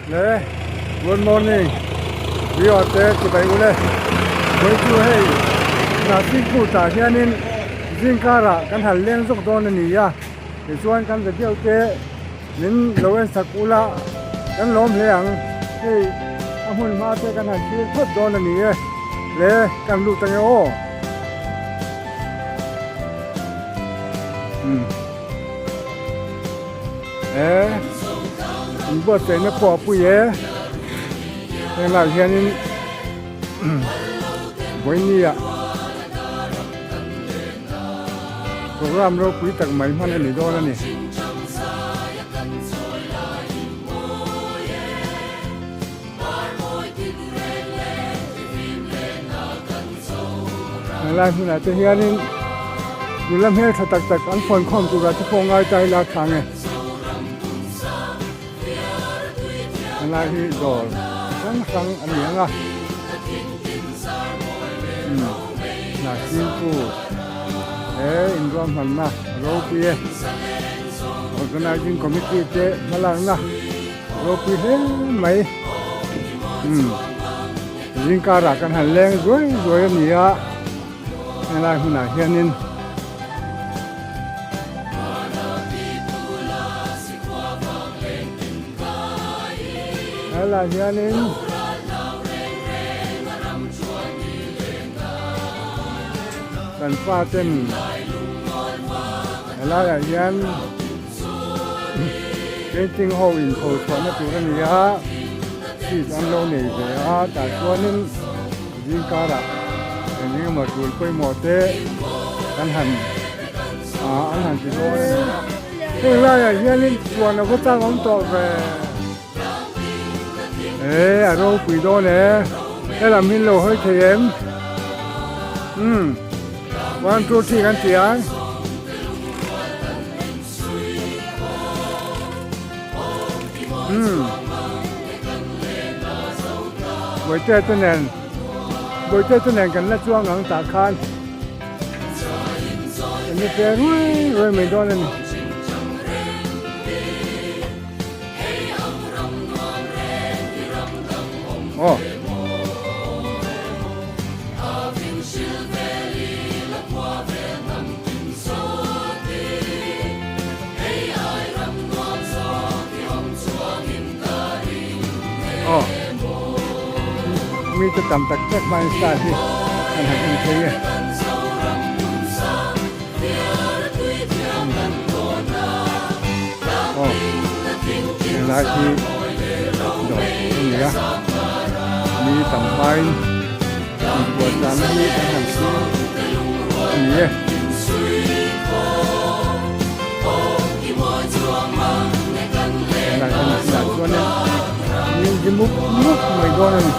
네, good morning. We are there today. Going to hey, Hnahsin Kut hianin zingkara kan hal leng zok don ani ya. Ti chuan kan ve deuh te nin loen sakula kan lom hleang hei amun ma te kan hal thil thot don ani e le kan lu tang o. Inbuatsaihna po pu ye. Yang la hianin boinia program ro pui tak mai man ani don ani la huna te hianin nulam he thatak tak an phone khom tu ra ti pongai tai la thange la hi dol sang ani anga Hnahsin Kut inrom hanna ro pie organizing committee te malang na ro pi he mai zingkara kan han leng roi ni a la huna hianin la hianin kan paten la hian painting hole in ko chuan na tur ani a si an lo nei ve a ta chuanin zingkara ani ma tur poi mo te kan han an han ti lo la hianin chuan na ko tang om to ve aro pui do ne làm hin lo hơi thầy em 1 2 3 kan tiang bồi tê tên nền kan la chuang ang ta khan ni te rồi mình do nên miจะtầm tắc chắc mai xa thì anh hãy nhìn thấy nghe lại thì rồi gì á mi tầm bay buat sana mi kan hal iya lại kan sa chuan ni jimuk mai don ani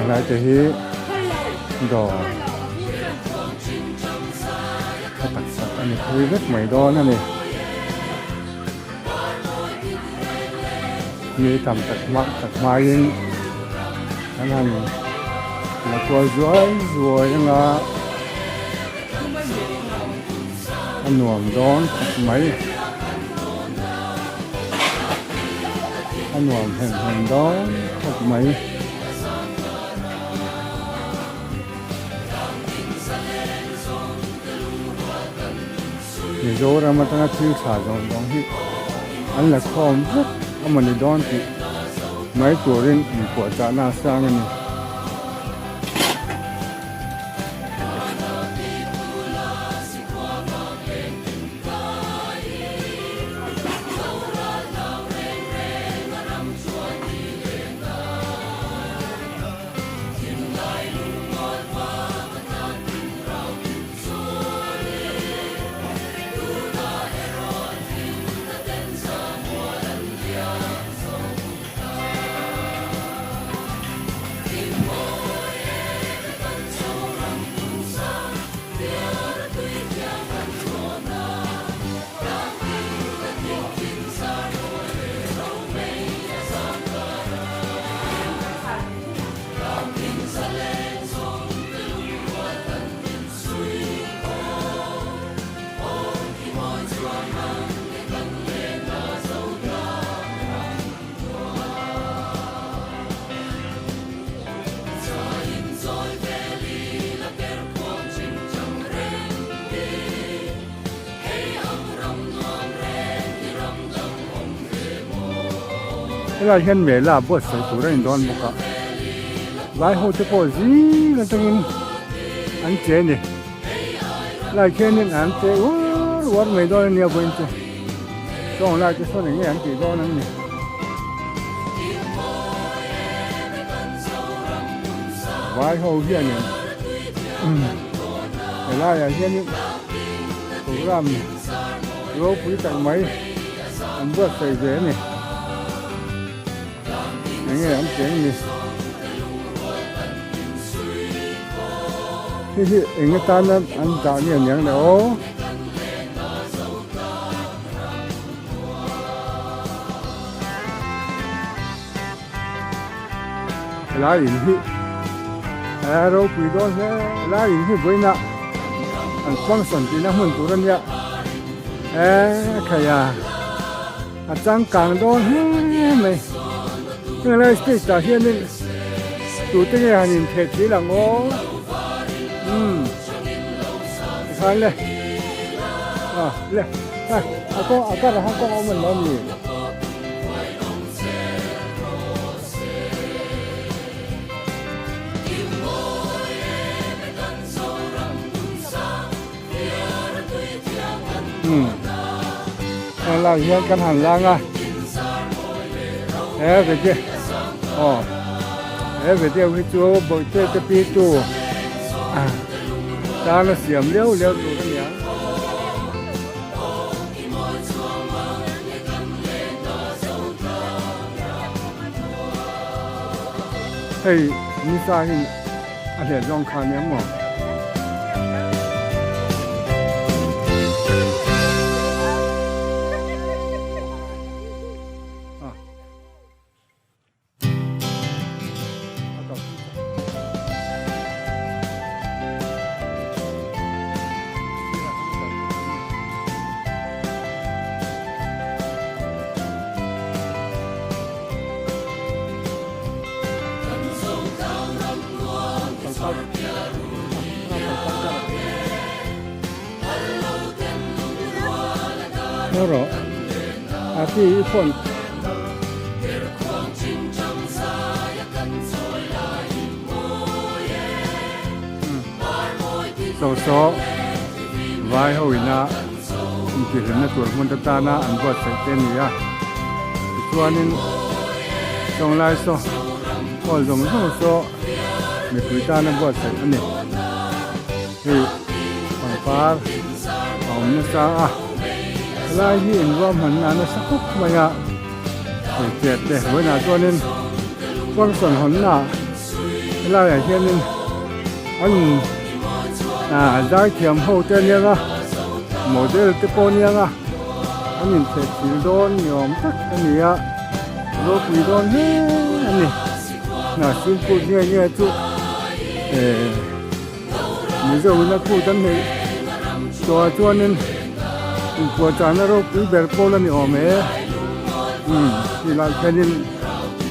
lại thì hi đồ các bạn sắc anh ấy thấy rất mấy đó nè này như tầm tật mai anh hàng là qua rồi là anh nuông đón mấy anh nuông hình đó mấy rồi ra mà tao chưa xả rồi đó thì anh là không rất mà đi đón thì mấy tuổi lên của cha na sang này cái là hiện về là bớt sợi tủ đấy đón một cái vài hôm trước có gì là từng anh chế này lại chế nên anh chế quá mấy đôi nhiều bên chế xong lại cái số này anh chỉ đo nữa này vài hôm hiện này cái lại là hiện những program rồi quý tặng mấy anh bớt sợi dễ này nghe anh tiếng gì thì người ta nó ăn tạo nhiều nhàng đó lá in hi rồi quý đó lá in hi với nè anh quăng sần thì nó hơn tụi anh vậy kaya trang càng đó mày cái này cái trả hiện nên tụi tôi nghe nhìn thấy chỉ là ngó khăn này này có là không có mình nói gì là hiện căn hàng lang à về kia về kia cái chỗ bồi tê cái pi tu ta nó xiêm liêu tu cái nhá hey ni sa hi anh để rong khăn nhá mà nó rõ thì phần số vài hồi na chỉ là nó tuổi mình ta na ăn bớt phải tên gì à cho nên trong lại số còn dùng số mình cứ ta nó bớt phải anh này thì bằng phá ông nó sao lại hiện vào mình là nó sắc khúc mà ya để chết để với là cho nên con sần hồn là là ở trên anh giá kiếm hậu tên nha à một cái cái con nha à anh nhìn thấy chỉ đón nhóm tất anh nhỉ rồi quý đón hết anh nhỉ là xin cô nghe chú bây giờ mình đã cụ chân này cho nên của cha nó rồi quý bè cô là nhiều mấy thì là cái nên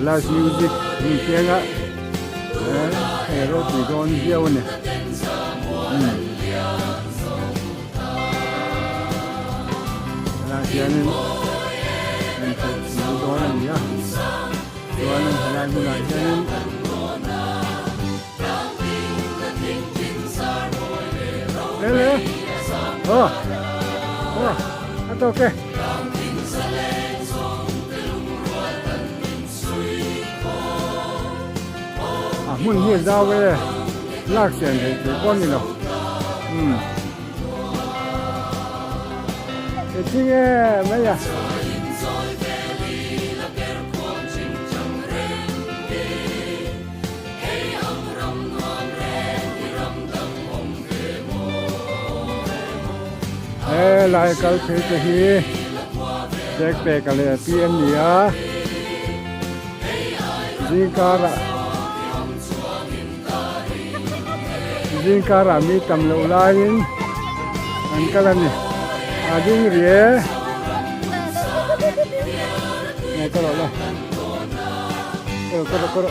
là music tiếng á thế rồi quý đón nhiều này là cái nên mình phải chịu đó là nhá cho nên phải làm như này cho nên Lele, that's okay. Muốn hiện ra về lạc tiền thì con gì nào, cái gì mấy à? Lại cái thế thì check về cái này PM gì á Zingkara mi tam lo lain an kala ni ading rie ne karo la karo